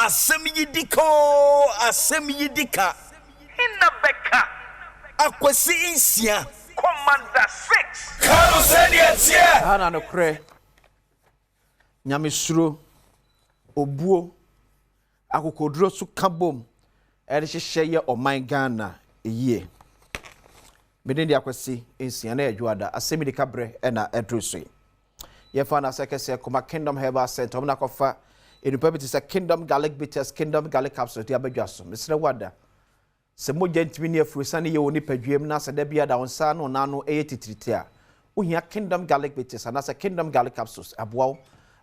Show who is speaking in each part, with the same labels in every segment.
Speaker 1: Asem yidiko, asem yidika.
Speaker 2: Inna beka.
Speaker 1: Akwesi insia.
Speaker 2: Commander 6.
Speaker 1: Kano send it.
Speaker 3: Hana no kre. Nyamesuro obuo akokodro su kabom ere hyehyɛ ye oman Ghana eyie. Meden dia kwesi insia na adwada asem yidika bre na edruso. Ye fa na sekese koma Kingdom Herbal Center na kofa enipa bi say Kingdom Garlic Bitters, Kingdom Garlic Capsules dia badwaso. Mesre wada. Se moja ntimi ne afurisa ne ye woni padwiem na se da bia da wonsa no na no eye titirite a. Ohia Kingdom Garlic Bitters na se Kingdom Garlic Capsules aboa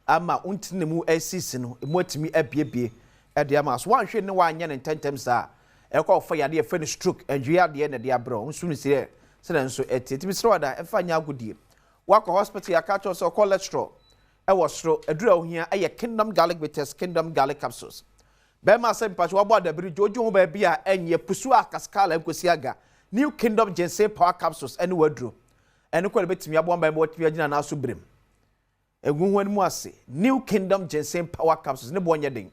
Speaker 3: ama untine mu asisi no emu atimi abiebie e de ama so wanhwe ne wanye ne tentem sa e kwa fa yade e fa ne stroke enjua de ne de abro nsu ne se nso etimi sre wada e fa nya agodie wako hospital ya catch us cholesterol e wo sro adura ohia e Kingdom Garlic Bitters, Kingdom Garlic Capsules. Bema Asem patch wabo adabiri jojo ho ba bia enye pusu akaskala enkosi aga New Kingdom Ginseng Power Capsules ene wadro ene kwale betimi abo mba betimi agina na aso brem egunhwan mu ase New Kingdom Ginseng Power Capsules ne bo onye den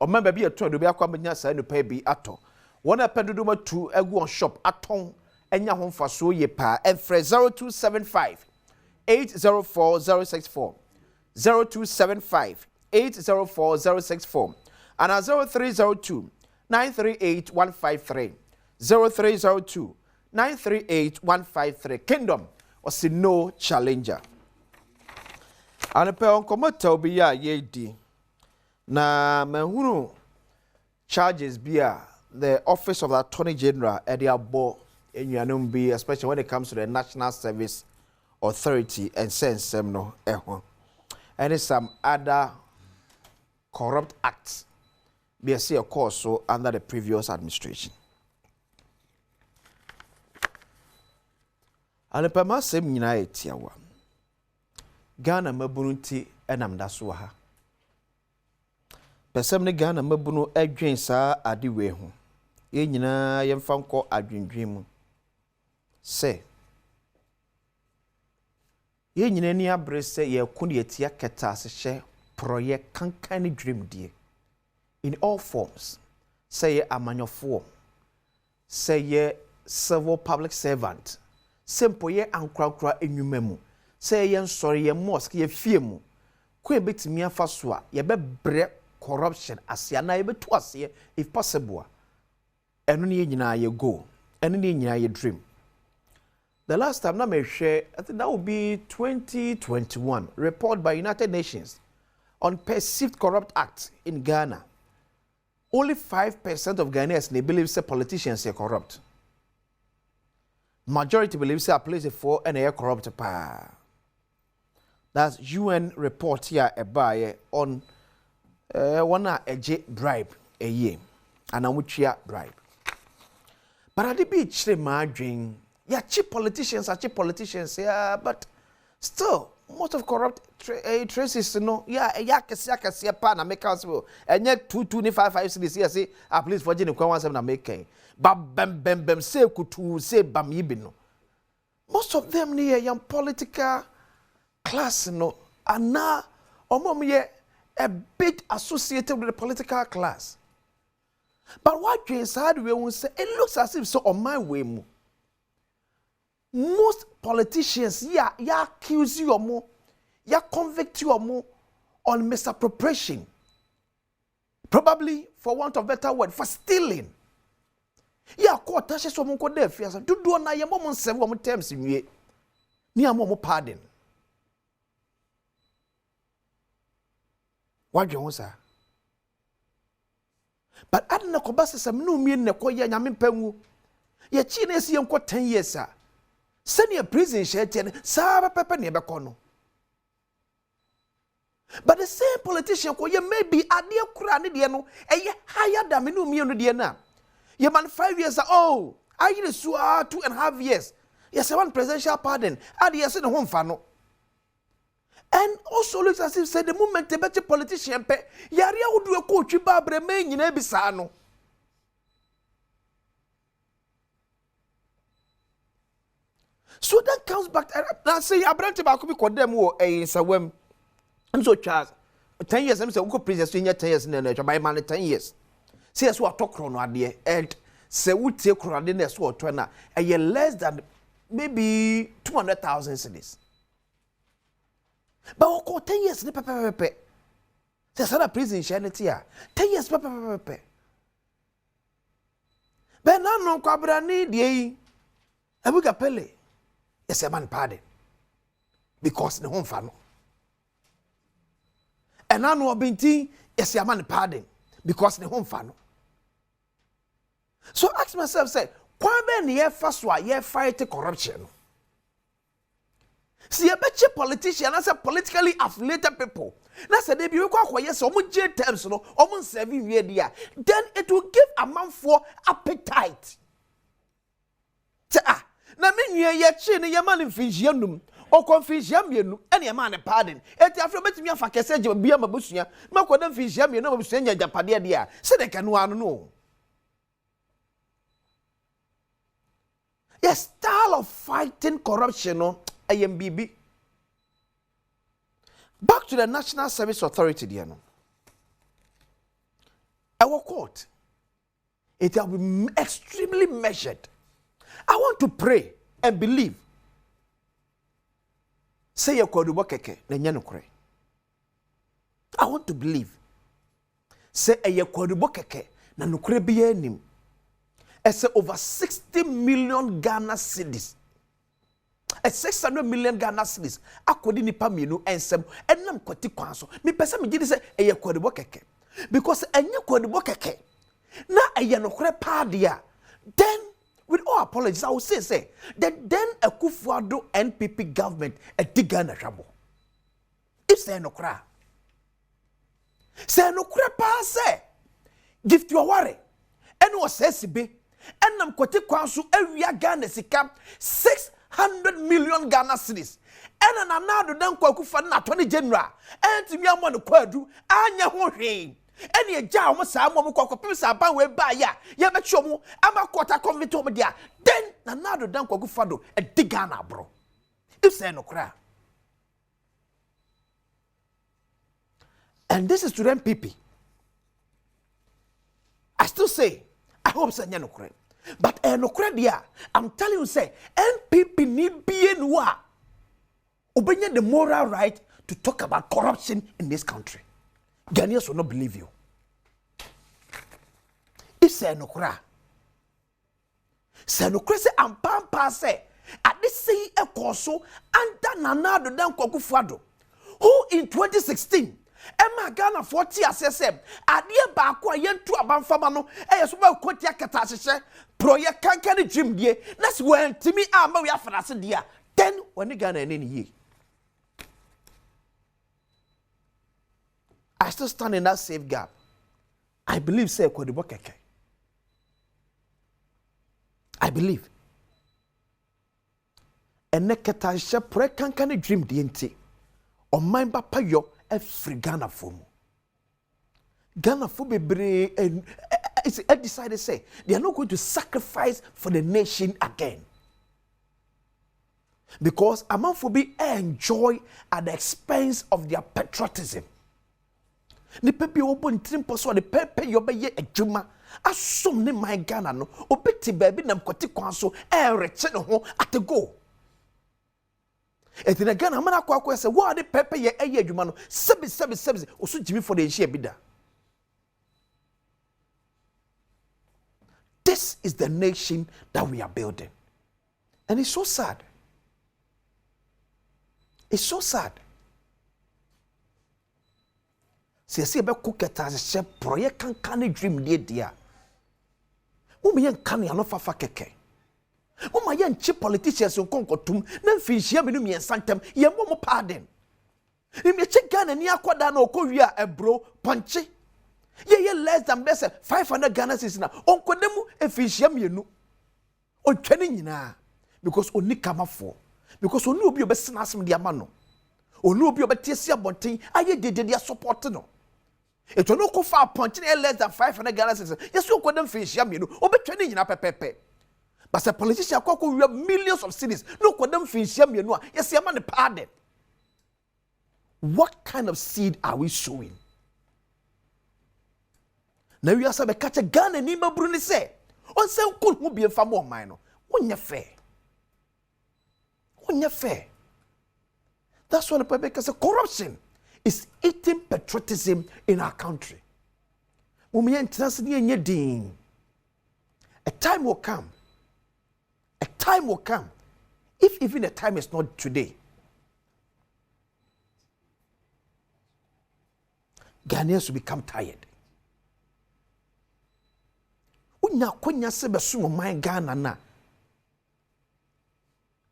Speaker 3: o mba bia to do bia kwa menya sa no pa bi ato wona pedodo ma tu egu on shop aton enya ho mfaso ye pa enfre 0275 804064 0275 804064 and 0302 938 153 0302 938 153 Kingdom was no challenger. And pe on komoto bi ya ye di na mahunu charges bia the office of the Attorney General Eddie Abo enuanum bi, especially when it comes to the National Service Authority and sensem no ehon and some other corrupt acts be a course so under the previous administration. And the Asem nyina etiawa Ghana mabununti enam daso ha pesem ne Ghana mabunu adwen saa adewe ho ye nyina yemfa nko adwendwen mu se ye nyina ni abrese ye kunu yetia keta asehye project kankan dream die in all forms. Say amanyofo, say civil public servant, simple ye ankrakra enyumemu, say ye sorry ye mosque ye fiemu, kwe betimi afaso a ye bebre corruption asia na ye beto ase if possible. Eno ne nyina ye go, eno ne nyina ye dream. The last time na me share, I think that would be 2021, report by United Nations on perceived corrupt acts in Ghana. Only 5% of Ghanaians believe say politicians are corrupt. Majority believes say a place for and they are corrupt. That's UN report here by on one a bribe a year and which bribe. But at the beach they margin, yeah, cheap politicians are cheap politicians, yeah, but still most of corrupt traces, no, yeah, kesi pa na make us well. And yet 225 cities here say a police for Jenny Kwanse na make. But bem say kutu say bam yibino. Most of them near young political class, no, and now omom a bit associated with the political class. But what you said we won't say it looks as if so on my way mo. Most politicians, yeah, accuse you or more, yeah, convict you or more on misappropriation. Probably, for want of better word, for stealing. Yeah, court touches someone called there, fears. Do na your mom several terms in ye. Near momo pardon. What do you want, sir? But I don't know, Kobasa, some no mean the Koya Yamin Pengu. Ye chines young 10 years, sir. Send your prison shed and Sarah Pepper never corner. But the same politician who you may be a dear cranidiano, a ye higher than me no diana. Your man 5 years old. I used to 2.5 years. Yes, I want presidential pardon. I yes in home fano. And also looks as if said the moment the better politician pay Yaria would do a coach Barbara Main in Ebisano. So that comes back. I say, I brought about to be condemned or a Sawem. And so, Charles, 10 years, I'm saying, we president 10 years in the by man 10 years. See, as what talk on idea, and say, we take Crown as what to a year less than maybe 200,000 cities. But we 10 years, the there's another prison charity. 10 years, But now, no Cabrani, the Abuga Pele, yes, a man pardon because the home family. And I know Binti, yes, a man pardon because the home family. So ask myself, say, why ben ye first one ye fight corruption? See a better politician as a politically affiliated people. That's a debut kwa yes, almost J terms, no, almost 7 years there. Then it will give a man for appetite. Na me ye chi ne ye man mfinjianum o konfinjiam yenu ene ye man pardon eti afro betimi afa kese je bia mabusua makoda mfinjiam yenu mabusua nya japade de a se de kanu anu no. Yes, style of fighting corruption no AMBB. Back to the National Service Authority there no. Our court, it will be extremely measured. I want to pray and believe. Say your kwadubo keke na nyanukure. I want to believe. Say your kwadubo keke na nukure biye nim. Say over 60 million Ghana cedis. 600 million Ghana cedis. Akodi nipa mienu ensem enam kwati kwanso. Me pese me gidi say your kwadubo keke. Because enye kwadubo keke na nukure pa dia. Then with all apologies, I will say that then a Kufuado NPP government a Tigana trouble. If say no cry, say give to your worry, and was says be, and nam kote kwansu every Ghana sika 600 million Ghana cedis, and an another dan kwa Kufuado na 20 general, and to me I'm on the quadru, anya hore. Any a jar almost some people saban we buy ya. Ya bet show mu ama quarter convert over there. Then another dan kwa Gufado a digana bro. If say no cry. And this is to them PP. I still say I hope say no cry. But no cry there. I'm telling you say NPP need be wa. Obey the moral right to talk about corruption in this country. Ghanaians will not believe you. If say no cry, say I'm pampa say at this say a corso under Nanado Dan Kwakufuado, who in 2016 Emma Ghana 40 SSM adia ba kwa yentu abanfama e so ba kotia katasese proye kankani dream die that's when timi amba we afrase dia then when Ghana eni ye. I still stand in that safe gap. I believe say Kwadibo Keke. I believe. And neketa she pre kankani dream dienti. O mind ba payo e free Ghana for mu. Ghana for bebre and it's decided say they are not going to sacrifice for the nation again. Because among for be enjoy at the expense of their patriotism. Ni pepe open trimpo so the pepe yobe ye adwuma asom ne man Ghana no obeti baabi nam kwati kwan so reche ne ho atego etina Ghana mana kwa se wo de pepe ye adwuma no sebi oso jimi for the nhia bida. This is the nation that we are building, and it's so sad. It's so sad. Se be kuketa se project kan dream dey dia. Mo me yan kan ya no fafa keke. Mo ma yan chi politicians nkonkotum na mfinhia me no me santem ye mo pardon. Ni me che Ghana ni akoda na okowia ebro ponche. Ye less than best 500 Ghana cedis na onkodemu mfinhia me nu. Otwane nyina because oni kamafo. Because oni obi obesena asem dia ma no. Oni obi obetiesi abonten aye dedede support no. It will not go far punching less than 500 Ghana cedis. Yes, you could them fish yam, you know, or be training in a pepe. But a politician we have millions of cities. No, could them fish yam, you know, yes, your man pardon. What kind of seed are we sowing? Now you are saying, catch a gun and Nima Bruni say, on some could be a far more minor. When you're fair. When you're fair. That's what the people say corruption is eating patriotism in our country. A time will come. A time will come. If even a time is not today. Ghanaians will become tired.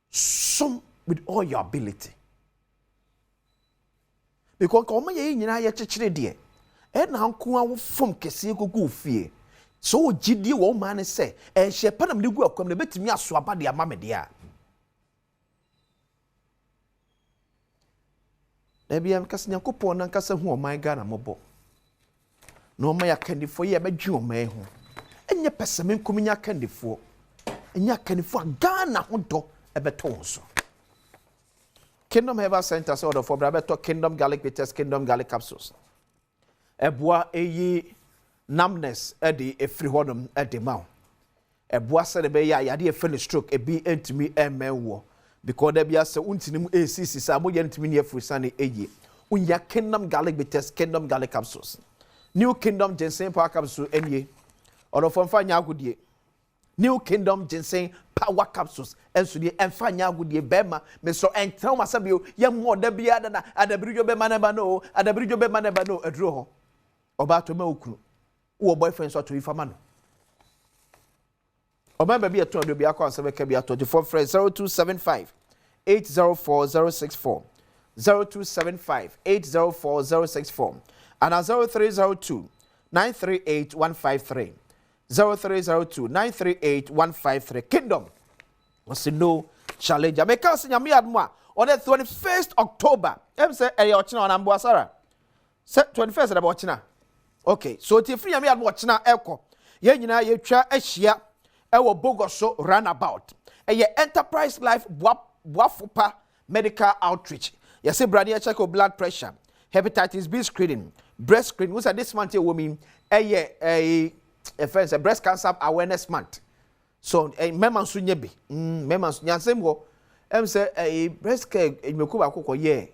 Speaker 3: Some with all your ability. Because come ye nyina ye kyekere de e na nko awo fom kese gogo fie so gidi wo man say e hye panam de gu akwam na betimi aso aba de ama me de a na bia mkase nyankopon na nkase hu o man Ghana mobo no ma ya kandifo ye badwu o man ho enye peseme nkominya kandifo enya kandifo Ghana ho do ebeto so. Kingdom Health Center say order for Brabeto Kingdom Garlic Bitters, Kingdom Garlic Capsules. Eboa eyi numbness edi efri hodom edi ma. Eboa se be ya yade e feel stroke ebi entimi emenwo because there be ase untinim ACC sa mo ye ntimi ne efri sane eyi. Unya Kingdom Garlic Bitters, Kingdom Garlic Capsules. New Kingdom Ginseng Power Capsule enye. Order for fanya agudie. New Kingdom Ginseng Power Capsules enso de emfanya agudie bema me so entra masabio ye mo da bia da na adabirijo be maneba no adabirijo be maneba no aduro ho oba to ma okunu wo boyfriend so to ifama no oba ba bia to do bia kwa se be ka bia to for friend 0275 804064 0275 804064 and 0302 938153 0302-938-153. Kingdom was no challenge. I make us in Yamiadma on the 21st October. I'm saying, are you watching on Ambuasara? 21st of watching. Okay, so if free Yamiad watching Elko, Yenina, you try a share, our Bogoso runabout. A ye Enterprise Life Wafupa Medical Outreach. You see, brother, check your blood pressure, hepatitis B screening, breast screening. What's this month, woman? A friends, a breast cancer awareness month. So a member sunyebi, member sunyasemgo. Say a breast care in Mokuba Coco ye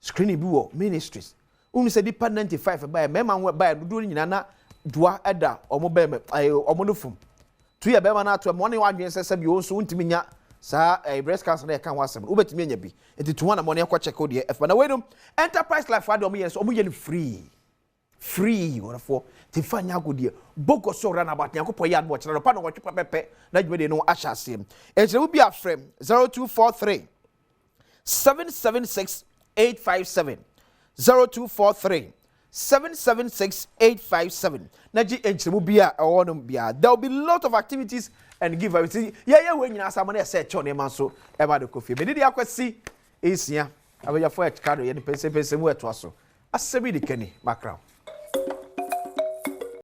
Speaker 3: screening buo ministries. Only say deep 95 by a member by doing nana dua eda or mobile or monofum. 2 year bema na to money 1 year says you also want to sa a breast cancer they can was ubet me nyabi. It 1 money kwa check out if na we enterprise life for years omo free or for to find out good boko so run about nyankopon yard watch na pa no watch pepe na dwede no asha sem e will be a frame 0243 776 857 0243 776 857 na ji enchiremu bia e wonum bia there will be lot of activities and give everything yeah we nyina asama na se cho ne man so e ba de kofi me dey akwasi esia abeya for e kado ye de pense mu eto aso asebi de kani background